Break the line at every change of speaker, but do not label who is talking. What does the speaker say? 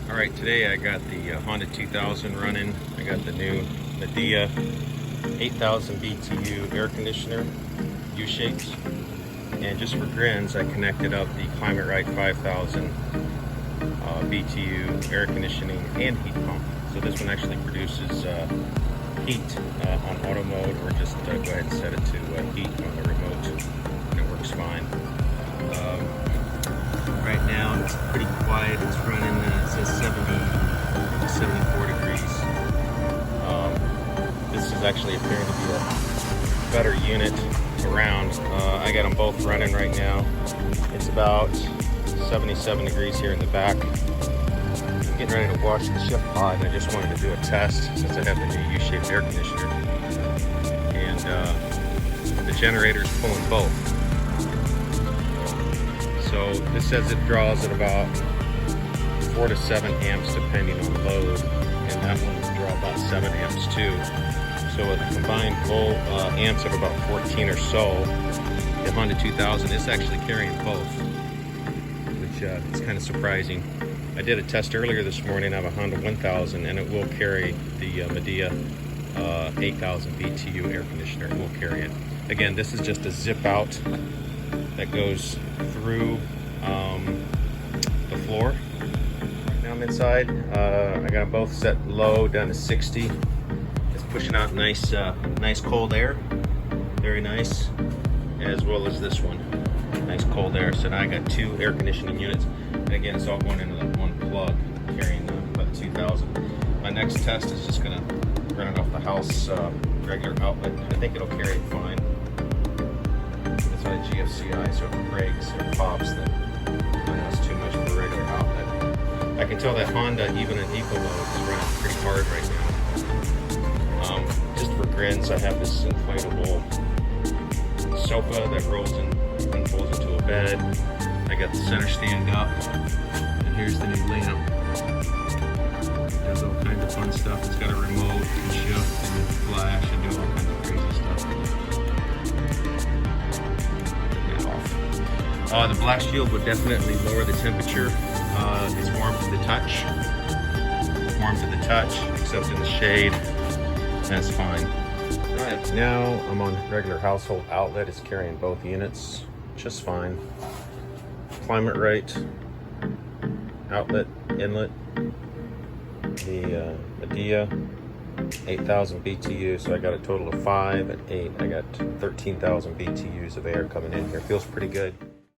Alright, today I got the Honda 2000 running. I got the new Midea 8000 BTU air conditioner, U-shapes. And just for grins, I connected up the ClimateRight 5000 BTU air conditioning and heat pump. So this one actually produces heat on auto mode, or just go ahead and set it to heat on the remote, and it works fine. Right now it's pretty quiet. It's running, it says 74 degrees. This is actually appearing to be a better unit around. I got them both running right now. It's about 77 degrees here in the back. I'm getting ready to wash the Shiftpod, and I just wanted to do a test since I have the new U-shaped air conditioner. And the generator's pulling both. So this says it draws at about 4 to 7 amps depending on load, and that one will draw about 7 amps too. So with a combined full amps of about 14 or so, the Honda 2000 is actually carrying both, which is kind of surprising. I did a test earlier this morning of a Honda 1000, and it will carry the Midea 8000 BTU air conditioner. It will carry it. Again, this is just a zip out that goes through the floor. Now I'm inside. I got them both set low down to 60. It's pushing out nice cold air, very nice, as well as this one, nice cold air. So now I got two air conditioning units, and again, it's all going into that one plug, carrying the 2000. My next test is just gonna run it off the house regular outlet. I think it'll carry it fine. It's on a GFCI, so if it breaks or pops, then that's too much for a regular outlet. I can tell that Honda, even in eco mode, is running pretty hard right now. Just for grins, I have this inflatable sofa that rolls and unfolds into a bed. I got the center stand up, and here's the new lamp. It does all kinds of fun stuff. It's got a remote and shift and flash and do all kinds of crazy stuff. The black shield would definitely lower the temperature. It's warm to the touch. Except in the shade. That's fine. Alright, now I'm on regular household outlet. It's carrying both units just fine. ClimateRight outlet inlet. The Midea 8000 BTU, so I got a total of 5 and 8. I got 13,000 BTUs of air coming in here. Feels pretty good.